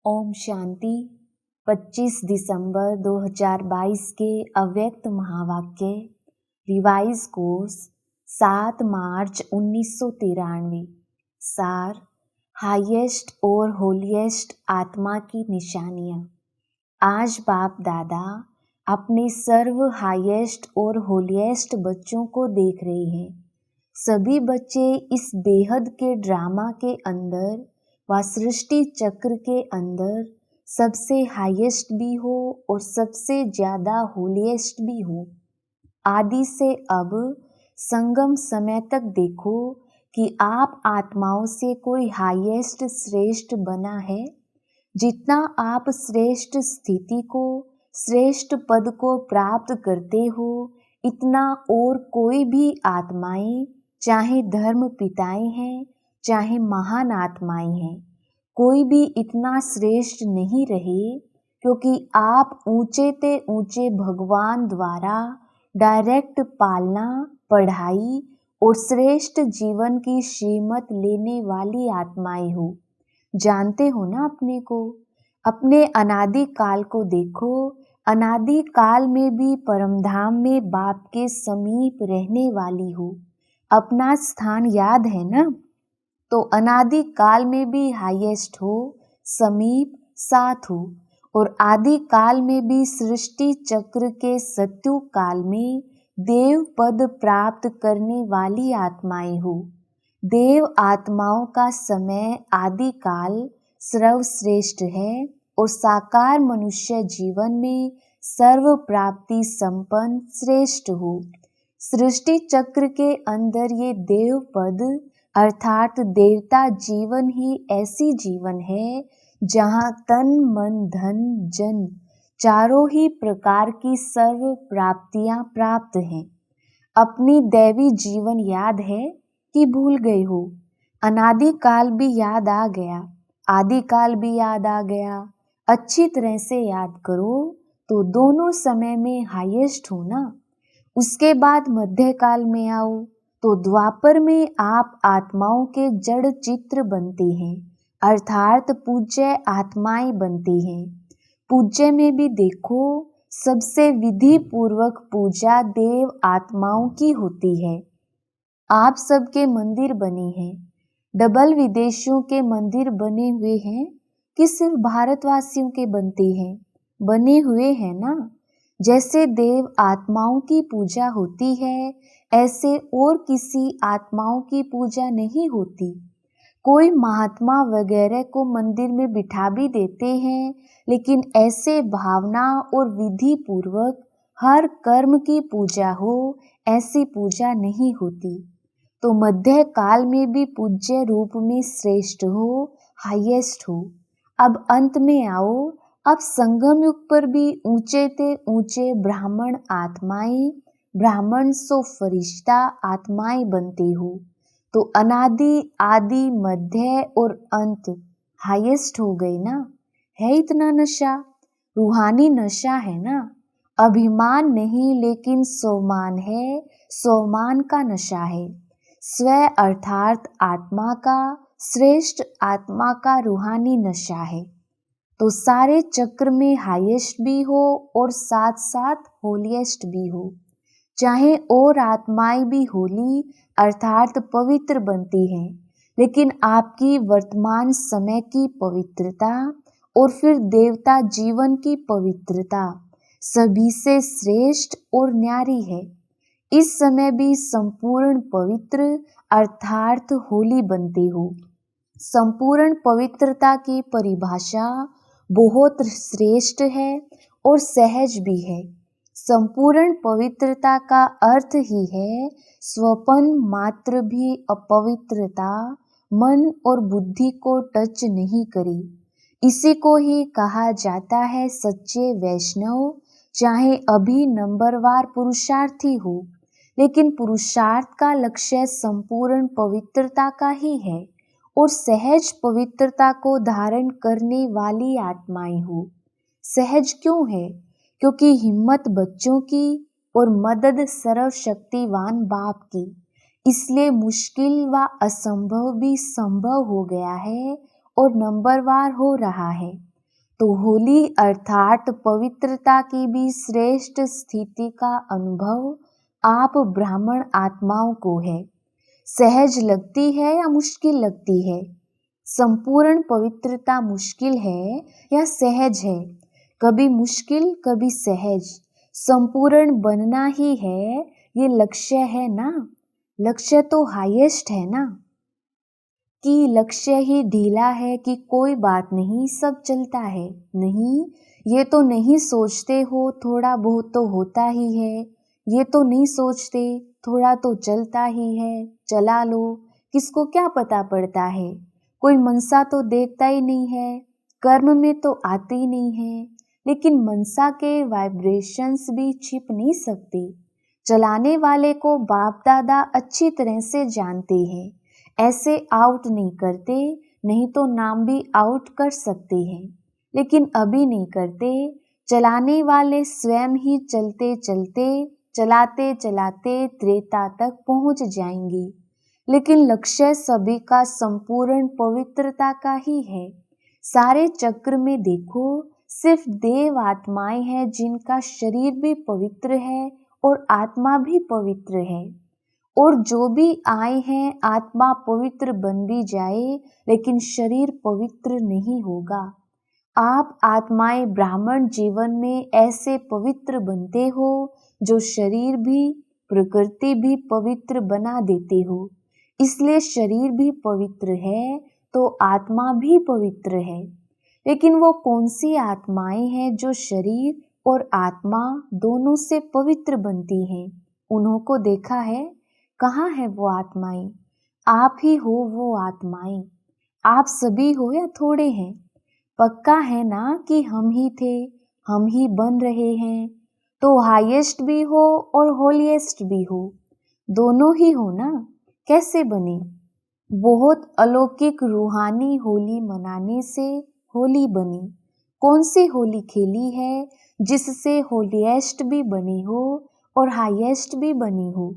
ओम शांति। 25 दिसंबर 2022 के अव्यक्त महावाक्य रिवाइज कोर्स 7 मार्च 1993। सार, हाईएस्ट और होलीएस्ट आत्मा की निशानियाँ। आज बाप दादा अपने सर्व हाईएस्ट और होलीएस्ट बच्चों को देख रहे हैं। सभी बच्चे इस बेहद के ड्रामा के अंदर व सृष्टि चक्र के अंदर सबसे हाईएस्ट भी हो और सबसे ज़्यादा होलीएस्ट भी हो। आदि से अब संगम समय तक देखो कि आप आत्माओं से कोई हाईएस्ट श्रेष्ठ बना है। जितना आप श्रेष्ठ स्थिति को, श्रेष्ठ पद को प्राप्त करते हो, इतना और कोई भी आत्माएं, चाहे धर्म पिताएं हैं, चाहे महान आत्माएं हैं, कोई भी इतना श्रेष्ठ नहीं रहे, क्योंकि आप ऊंचे ते ऊंचे भगवान द्वारा डायरेक्ट पालना, पढ़ाई और श्रेष्ठ जीवन की श्रीमत लेने वाली आत्माएं हो। जानते हो ना अपने को, अपने अनादि काल को देखो। अनादि काल में भी परमधाम में बाप के समीप रहने वाली हो। अपना स्थान याद है ना? तो अनादि काल में भी हाईएस्ट हो, समीप साथ हो, और आदि काल में भी सृष्टि चक्र के सत्यु काल में देव पद प्राप्त करने वाली आत्माएं हो। देव आत्माओं का समय आदि काल सर्वश्रेष्ठ है और साकार मनुष्य जीवन में सर्व प्राप्ति संपन्न श्रेष्ठ हो। सृष्टि चक्र के अंदर ये देव पद अर्थात देवता जीवन ही ऐसी जीवन है जहाँ तन मन धन जन चारों ही प्रकार की सर्व प्राप्तियां प्राप्त हैं। अपनी दैवी जीवन याद है कि भूल गए हो? अनादि काल भी याद आ गया, आदि काल भी याद आ गया। अच्छी तरह से याद करो तो दोनों समय में हाईएस्ट हो ना। उसके बाद मध्य काल में आओ तो द्वापर में आप आत्माओं के जड़ चित्र बनते हैं, अर्थात पूज्य आत्माएं बनती हैं। पूज्य में भी देखो, सबसे विधि पूर्वक पूजा देव आत्माओं की होती है। आप सबके मंदिर बने हैं। डबल विदेशियों के मंदिर बने हुए हैं कि सिर्फ भारतवासियों के बनते हैं? बने हुए हैं ना। जैसे देव आत्माओं की पूजा होती है, ऐसे और किसी आत्माओं की पूजा नहीं होती। कोई महात्मा वगैरह को मंदिर में बिठा भी देते हैं, लेकिन ऐसे भावना और विधि पूर्वक हर कर्म की पूजा हो, ऐसी पूजा नहीं होती। तो मध्य काल में भी पूज्य रूप में श्रेष्ठ हो, हाईएस्ट हो। अब अंत में आओ। अब संगम युग पर भी ऊंचे ते ऊंचे ब्राह्मण आत्माएं, ब्राह्मण सो फरिश्ता आत्माएं बनते हो। तो अनादि, आदि, मध्य और अंत हाईएस्ट हो गए ना। है इतना नशा, रूहानी नशा है ना। अभिमान नहीं, लेकिन सोमान है, सोमान का नशा है। स्व अर्थात आत्मा का, श्रेष्ठ आत्मा का रूहानी नशा है। तो सारे चक्र में हाईएस्ट भी हो और साथ साथ होलीएस्ट भी हो। चाहे और आत्माएं भी होली अर्थात पवित्र बनती हैं, लेकिन आपकी वर्तमान समय की पवित्रता और फिर देवता जीवन की पवित्रता सभी से श्रेष्ठ और न्यारी है। इस समय भी संपूर्ण पवित्र अर्थात होली बनते हो। संपूर्ण पवित्रता की परिभाषा बहुत श्रेष्ठ है और सहज भी है। संपूर्ण पवित्रता का अर्थ ही है स्वपन मात्र भी अपवित्रता मन और बुद्धि को टच नहीं करी। इसी को ही कहा जाता है सच्चे वैष्णव। चाहे अभी नंबरवार पुरुषार्थी हो, लेकिन पुरुषार्थ का लक्ष्य संपूर्ण पवित्रता का ही है और सहज पवित्रता को धारण करने वाली आत्माएं हो। सहज क्यों है? क्योंकि हिम्मत बच्चों की और मदद सर्वशक्तिवान बाप की, इसलिए मुश्किल व असंभव भी संभव हो गया है और नंबरवार हो रहा है। तो होली अर्थात पवित्रता की भी श्रेष्ठ स्थिति का अनुभव आप ब्राह्मण आत्माओं को है। सहज लगती है या मुश्किल लगती है? संपूर्ण पवित्रता मुश्किल है या सहज है? कभी मुश्किल कभी सहज। संपूर्ण बनना ही है, ये लक्ष्य है ना। लक्ष्य तो हाईएस्ट है ना। कि लक्ष्य ही ढीला है कि कोई बात नहीं, सब चलता है। नहीं, ये तो नहीं सोचते हो थोड़ा बहुत तो होता ही है। ये तो नहीं सोचते थोड़ा तो चलता ही है। चला लो, किसको क्या पता पड़ता है। कोई मनसा तो देखता ही नहीं है, कर्म में तो आते ही नहीं है। लेकिन मनसा के वाइब्रेशंस भी छिप नहीं सकते। चलाने वाले को बाप दादा अच्छी तरह से जानते हैं। ऐसे आउट नहीं करते, नहीं तो नाम भी आउट कर सकते हैं, लेकिन अभी नहीं करते। चलाने वाले स्वयं ही चलते चलते चलाते चलाते त्रेता तक पहुंच जाएंगे। लेकिन लक्ष्य सभी का संपूर्ण पवित्रता का ही है। सारे चक्र में देखो, सिर्फ देव आत्माएं हैं जिनका शरीर भी पवित्र है और आत्मा भी पवित्र है। और जो भी आए हैं आत्मा पवित्र बन भी जाए, लेकिन शरीर पवित्र नहीं होगा। आप आत्माएं ब्राह्मण जीवन में ऐसे पवित्र बनते हो जो शरीर भी प्रकृति भी पवित्र बना देते हो। इसलिए शरीर भी पवित्र है तो आत्मा भी पवित्र है। लेकिन वो कौन सी आत्माएं हैं जो शरीर और आत्मा दोनों से पवित्र बनती हैं? उन्हों को देखा है? कहाँ है वो आत्माएं? आप ही हो वो आत्माएं। आप सभी हो या थोड़े हैं? पक्का है ना कि हम ही थे, हम ही बन रहे हैं। तो हाईएस्ट भी हो और होलीएस्ट भी हो, दोनों ही हो ना। कैसे बने? बहुत अलौकिक रूहानी होली मनाने से होली बनी। कौन सी होली खेली है जिससे होलीएस्ट भी बनी हो और हाईएस्ट भी बनी हो?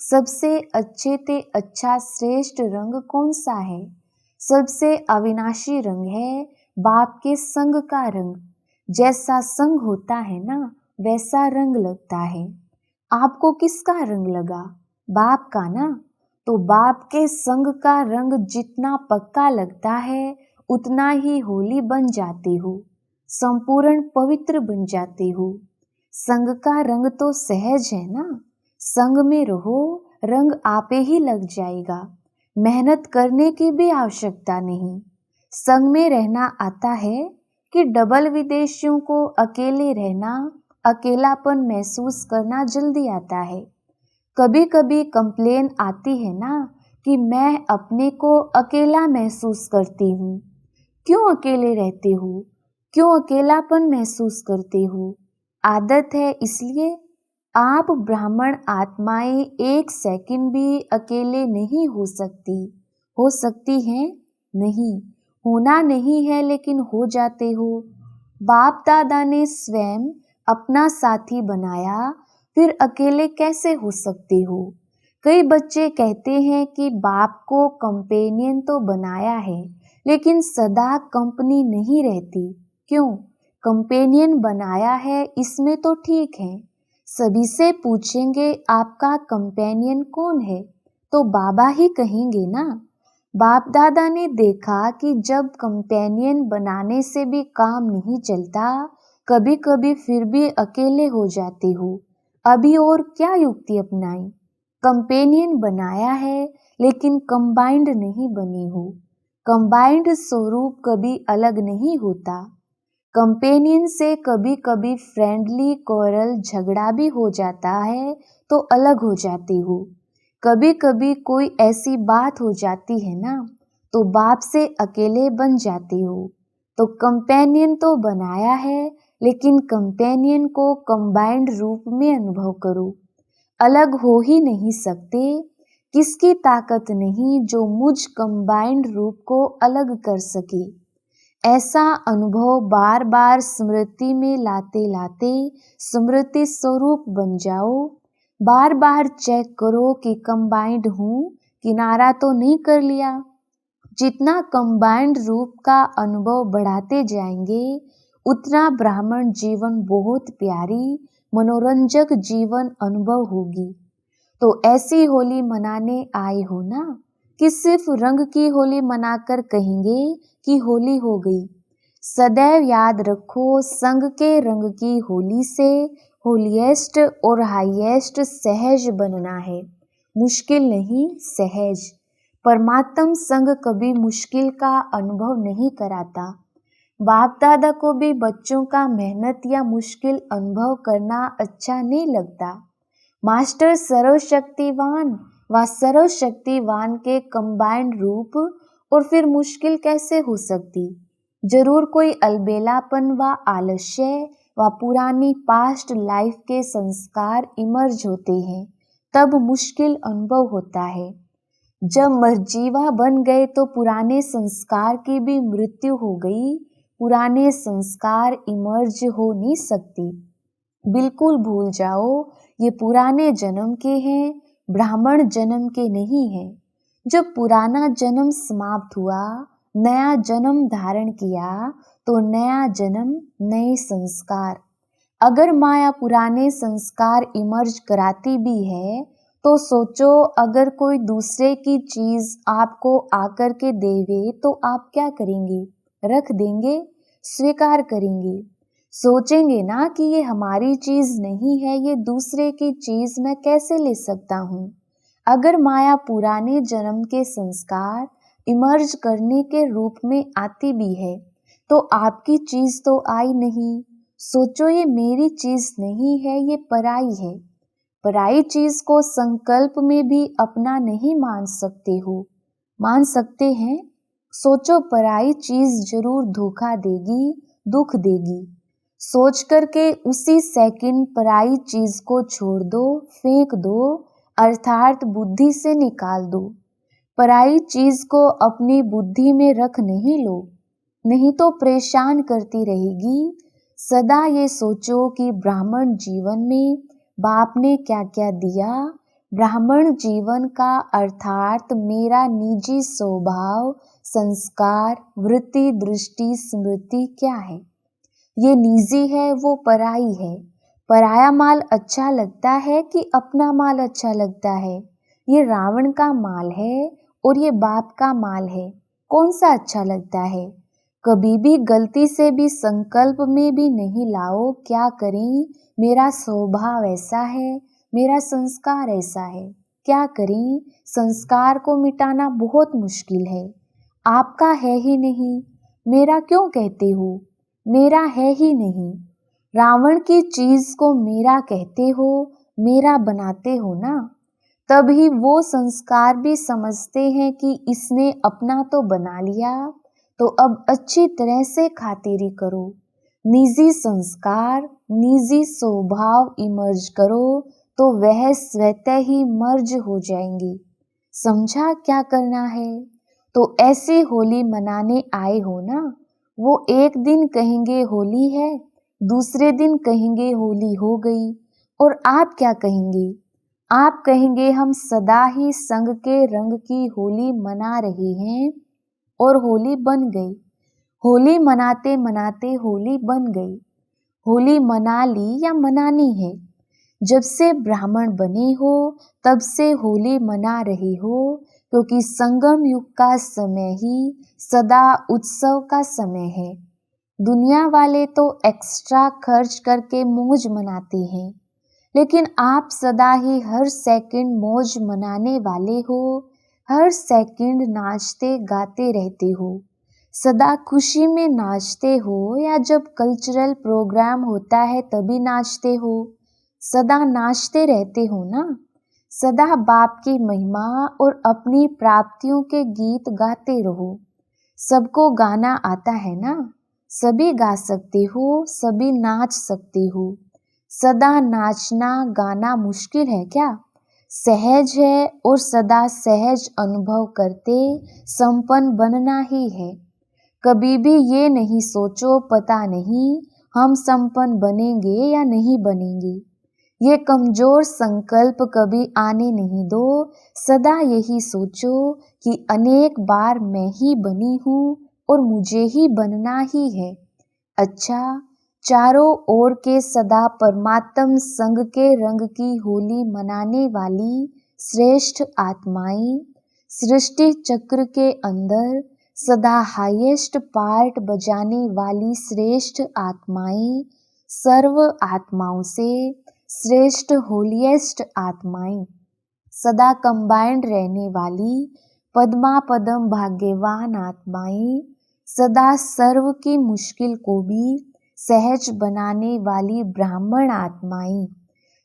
सबसे अच्छे ते अच्छा श्रेष्ठ रंग कौन सा है? सबसे अविनाशी रंग है बाप के संग का रंग। जैसा संग होता है ना, वैसा रंग लगता है। आपको किसका रंग लगा? बाप का ना। तो बाप के संग का रंग जितना पक्का लगता है, उतना ही होली बन जाती हो, संपूर्ण पवित्र बन जाती हो। संग का रंग तो सहज है ना। संग में रहो, रंग आपे ही लग जाएगा। मेहनत करने की भी आवश्यकता नहीं। संग में रहना आता है कि डबल विदेशियों को अकेले रहना, अकेलापन महसूस करना जल्दी आता है। कभी कभी कंप्लेन आती है ना कि मैं अपने को अकेला महसूस करती हूँ। क्यों अकेले रहते हो? क्यों अकेलापन महसूस करते हो? आदत है इसलिए। आप ब्राह्मण आत्माएं एक सेकंड भी अकेले नहीं हो सकती। हो सकती हैं? नहीं। होना नहीं है लेकिन हो जाते हो। बाप दादा ने स्वयं अपना साथी बनाया, फिर अकेले कैसे हो सकते हो? कई बच्चे कहते हैं कि बाप को कंपेनियन तो बनाया है, लेकिन सदा कंपनी नहीं रहती। क्यों? कंपेनियन बनाया है इसमें तो ठीक है। सभी से पूछेंगे आपका कंपेनियन कौन है, तो बाबा ही कहेंगे ना। बाप दादा ने देखा कि जब कंपेनियन बनाने से भी काम नहीं चलता, कभी कभी फिर भी अकेले हो जाते हो। अभी और क्या युक्ति अपनाई? कंपेनियन बनाया है लेकिन कंबाइंड नहीं बनी हो। कंबाइंड स्वरूप कभी अलग नहीं होता। कंपेनियन से कभी कभी फ्रेंडली कोरल झगड़ा भी हो जाता है तो अलग हो जाती हो। कभी कभी कोई ऐसी बात हो जाती है ना, तो बाप से अकेले बन जाती हो। तो कंपेनियन तो बनाया है, लेकिन कंपेनियन को कंबाइंड रूप में अनुभव करो। अलग हो ही नहीं सकते। किसकी ताकत नहीं जो मुझ कंबाइंड रूप को अलग कर सके। ऐसा अनुभव बार बार स्मृति में लाते लाते स्मृति स्वरूप बन जाओ। बार बार चेक करो कि कंबाइंड हूँ, किनारा तो नहीं कर लिया। जितना कंबाइंड रूप का अनुभव बढ़ाते जाएंगे उतना ब्राह्मण जीवन बहुत प्यारी मनोरंजक जीवन अनुभव होगी। तो ऐसी होली मनाने आए हो ना कि सिर्फ रंग की होली मनाकर कहेंगे कि होली हो गई। सदैव याद रखो, संग के रंग की होली से होलीएस्ट और हाईएस्ट सहज बनना है, मुश्किल नहीं, सहज। परमात्म संग कभी मुश्किल का अनुभव नहीं कराता। बाप दादा को भी बच्चों का मेहनत या मुश्किल अनुभव करना अच्छा नहीं लगता। मास्टर सर्वशक्तिवान व सर्वशक्तिवान के कंबाइंड रूप और फिर मुश्किल कैसे हो सकती? जरूर कोई अलबेलापन व आलस्य व पुरानी पास्ट लाइफ के संस्कार इमर्ज होते हैं, तब मुश्किल अनुभव होता है। जब मरजीवा बन गए तो पुराने संस्कार की भी मृत्यु हो गई, पुराने संस्कार इमर्ज हो नहीं सकते। बिल्कुल भूल जाओ, ये पुराने जन्म के हैं, ब्राह्मण जन्म के नहीं हैं। जब पुराना जन्म समाप्त हुआ, नया जन्म धारण किया, तो नया जन्म नए संस्कार। अगर माया पुराने संस्कार इमर्ज कराती भी है तो सोचो, अगर कोई दूसरे की चीज आपको आकर के देवे तो आप क्या करेंगे? रख देंगे? स्वीकार करेंगे? सोचेंगे ना कि ये हमारी चीज नहीं है, ये दूसरे की चीज मैं कैसे ले सकता हूँ। अगर माया पुराने जन्म के संस्कार इमर्ज करने के रूप में आती भी है तो आपकी चीज तो आई नहीं। सोचो, ये मेरी चीज नहीं है, ये पराई है। पराई चीज को संकल्प में भी अपना नहीं मान सकते हो। मान सकते हैं? सोचो, पराई चीज जरूर धोखा देगी, दुख देगी। सोच करके उसी सेकंड पराई चीज को छोड़ दो, फेंक दो, अर्थात बुद्धि से निकाल दो। पराई चीज को अपनी बुद्धि में रख नहीं लो, नहीं तो परेशान करती रहेगी। सदा ये सोचो कि ब्राह्मण जीवन में बाप ने क्या क्या दिया। ब्राह्मण जीवन का अर्थात मेरा निजी स्वभाव, संस्कार, वृत्ति, दृष्टि, स्मृति क्या है? ये निजी है, वो पराई है। पराया माल अच्छा लगता है कि अपना माल अच्छा लगता है? ये रावण का माल है और ये बाप का माल है। कौन सा अच्छा लगता है? कभी भी गलती से भी संकल्प में भी नहीं लाओ, क्या करें, मेरा स्वभाव ऐसा है, मेरा संस्कार ऐसा है। क्या करें, संस्कार को मिटाना बहुत मुश्किल है। आपका है ही नहीं, मेरा क्यों कहते हो? मेरा है ही नहीं। रावण की चीज को मेरा कहते हो, मेरा बनाते हो ना, तभी वो संस्कार भी समझते हैं कि इसने अपना तो बना लिया, तो अब अच्छी तरह से खातिरी करो। निजी संस्कार, निजी स्वभाव इमर्ज करो तो वह स्वतः ही मर्ज हो जाएंगी। समझा क्या करना है? तो ऐसी होली मनाने आए हो ना, वो एक दिन कहेंगे होली है, दूसरे दिन कहेंगे होली हो गई, और आप क्या कहेंगे? आप कहेंगे हम सदा ही संग के रंग की होली मना रहे हैं, और होली बन गई। होली मनाते मनाते होली बन गई। होली मना ली या मनानी है? जब से ब्राह्मण बने हो तब से होली मना रहे हो, क्योंकि संगम युग का समय ही सदा उत्सव का समय है। दुनिया वाले तो एक्स्ट्रा खर्च करके मौज मनाते हैं, लेकिन आप सदा ही हर सेकंड मौज मनाने वाले हो। हर सेकंड नाचते गाते रहते हो, सदा खुशी में नाचते हो, या जब कल्चरल प्रोग्राम होता है तभी नाचते हो। सदा नाचते रहते हो ना। सदा बाप की महिमा और अपनी प्राप्तियों के गीत गाते रहो। सबको गाना आता है ना, सभी गा सकते हो, सभी नाच सकते हो। सदा नाचना गाना मुश्किल है क्या? सहज है, और सदा सहज अनुभव करते संपन्न बनना ही है। कभी भी ये नहीं सोचो पता नहीं हम संपन्न बनेंगे या नहीं बनेंगे। ये कमजोर संकल्प कभी आने नहीं दो। सदा यही सोचो कि अनेक बार मैं ही बनी हूँ और मुझे ही बनना ही है। अच्छा, चारों ओर के सदा परमात्म संग के रंग की होली मनाने वाली श्रेष्ठ आत्माएं, सृष्टि चक्र के अंदर सदा हाईएस्ट पार्ट बजाने वाली श्रेष्ठ आत्माएं, सर्व आत्माओं से श्रेष्ठ होलीएस्ट आत्माएं, सदा कंबाइंड रहने वाली पद्मा पदम भाग्यवान आत्माएं, सदा सर्व की मुश्किल को भी सहज बनाने वाली ब्राह्मण आत्माएं,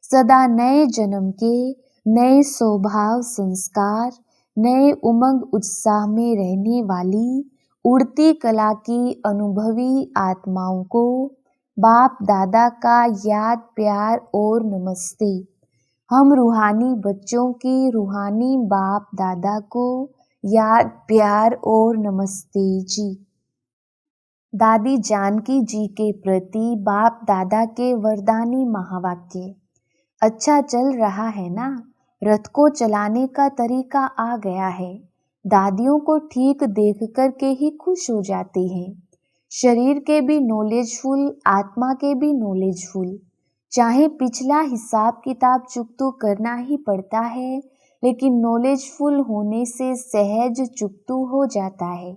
सदा नए जन्म के नए स्वभाव संस्कार, नए उमंग उत्साह में रहने वाली उड़ती कला की अनुभवी आत्माओं को बाप दादा का याद प्यार और नमस्ते। हम रूहानी बच्चों की रूहानी बाप दादा को याद प्यार और नमस्ते जी। दादी जानकी जी के प्रति बाप दादा के वरदानी महावाक्य। अच्छा चल रहा है ना, रथ को चलाने का तरीका आ गया है। दादियों को ठीक देख कर के ही खुश हो जाते हैं। शरीर के भी नॉलेजफुल, आत्मा के भी नॉलेजफुल। चाहे पिछला हिसाब किताब चुकतू करना ही पड़ता है, लेकिन नॉलेजफुल होने से सहज चुकतू हो जाता है।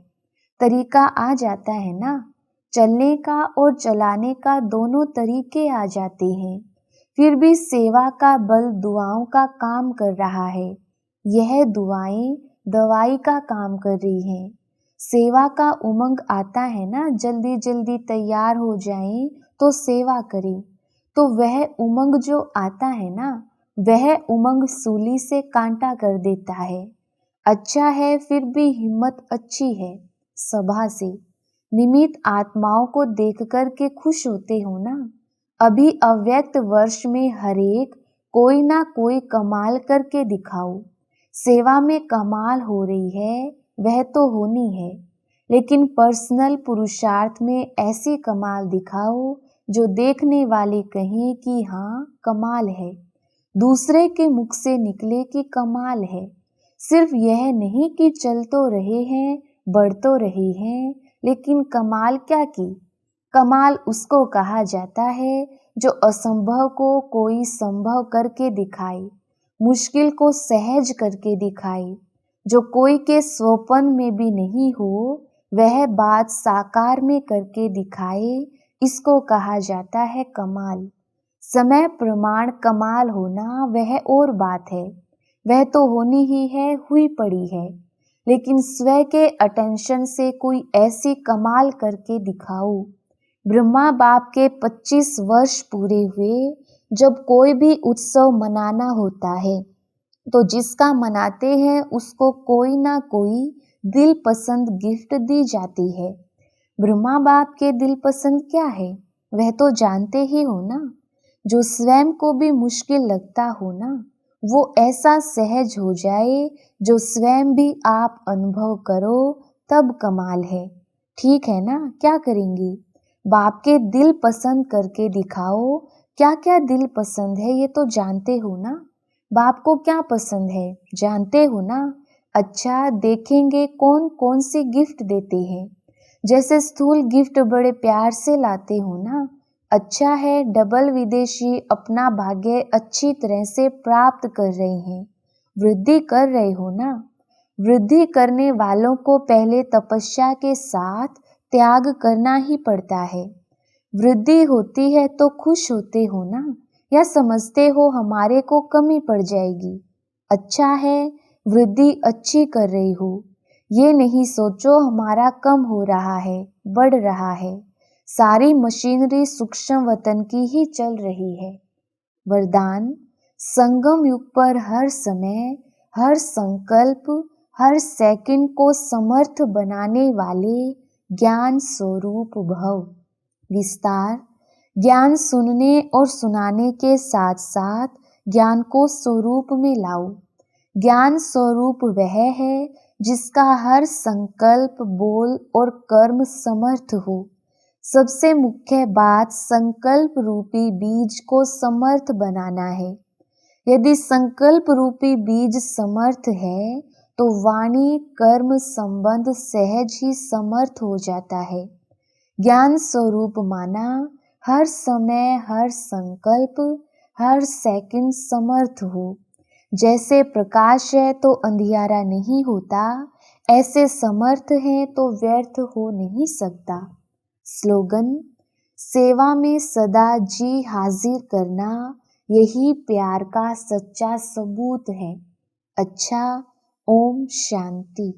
तरीका आ जाता है ना, चलने का और चलाने का दोनों तरीके आ जाते हैं। फिर भी सेवा का बल दुआओं का काम कर रहा है। यह दुआएं दवाई का काम कर रही हैं। सेवा का उमंग आता है ना, जल्दी जल्दी तैयार हो जाएं तो सेवा करें। तो वह उमंग जो आता है ना, वह उमंग सूली से कांटा कर देता है। अच्छा है, फिर भी हिम्मत अच्छी है। सभा से निमित्त आत्माओं को देख कर के खुश होते हो ना। अभी अव्यक्त वर्ष में हरेक कोई ना कोई कमाल करके दिखाओ। सेवा में कमाल हो रही है, वह तो होनी है, लेकिन पर्सनल पुरुषार्थ में ऐसी कमाल दिखाओ जो देखने वाले कहें कि हाँ कमाल है, दूसरे के मुख से निकले कि कमाल है। सिर्फ यह नहीं कि चल तो रहे हैं, बढ़ तो रहे हैं, लेकिन कमाल क्या की? कमाल उसको कहा जाता है जो असंभव को कोई संभव करके दिखाए, मुश्किल को सहज करके दिखाए, जो कोई के स्वप्न में भी नहीं हो वह बात साकार में करके दिखाए, इसको कहा जाता है कमाल। समय प्रमाण कमाल होना वह और बात है, वह तो होनी ही है, हुई पड़ी है, लेकिन स्व के अटेंशन से कोई ऐसी कमाल करके दिखाओ। ब्रह्मा बाप के 25 वर्ष पूरे हुए। जब कोई भी उत्सव मनाना होता है तो जिसका मनाते हैं उसको कोई ना कोई दिल पसंद गिफ्ट दी जाती है। ब्रह्मा बाप के दिल पसंद क्या है वह तो जानते ही हो ना। जो स्वयं को भी मुश्किल लगता हो ना, वो ऐसा सहज हो जाए जो स्वयं भी आप अनुभव करो, तब कमाल है। ठीक है ना, क्या करेंगी? बाप के दिल पसंद करके दिखाओ। क्या क्या दिल पसंद है ये तो जानते हो ना। बाप को क्या पसंद है जानते हो ना। अच्छा, देखेंगे कौन कौन सी गिफ्ट देते हैं। जैसे स्थूल गिफ्ट बड़े प्यार से लाते हो ना। अच्छा है, डबल विदेशी अपना भाग्य अच्छी तरह से प्राप्त कर रहे हैं, वृद्धि कर रहे हो ना। वृद्धि करने वालों को पहले तपस्या के साथ त्याग करना ही पड़ता है। वृद्धि होती है तो खुश होते हो ना, या समझते हो हमारे को कमी पड़ जाएगी? अच्छा है, वृद्धि अच्छी कर रही हो, ये नहीं सोचो हमारा कम हो रहा है, बढ़ रहा है। सारी मशीनरी सूक्ष्म वतन की ही चल रही है। वरदान, संगम युग पर हर समय, हर संकल्प, हर सेकंड को समर्थ बनाने वाले ज्ञान स्वरूप भव। विस्तार, ज्ञान सुनने और सुनाने के साथ साथ ज्ञान को स्वरूप में लाओ। ज्ञान स्वरूप वह है जिसका हर संकल्प, बोल और कर्म समर्थ हो। सबसे मुख्य बात संकल्प रूपी बीज को समर्थ बनाना है। यदि संकल्प रूपी बीज समर्थ है तो वाणी कर्म संबंध सहज ही समर्थ हो जाता है। ज्ञान स्वरूप माना हर समय हर संकल्प हर सेकंड समर्थ हो। जैसे प्रकाश है तो अंधियारा नहीं होता, ऐसे समर्थ है तो व्यर्थ हो नहीं सकता। स्लोगन: सेवा में सदा जी हाजिर करना, यही प्यार का सच्चा सबूत है। अच्छा, ओम शांति।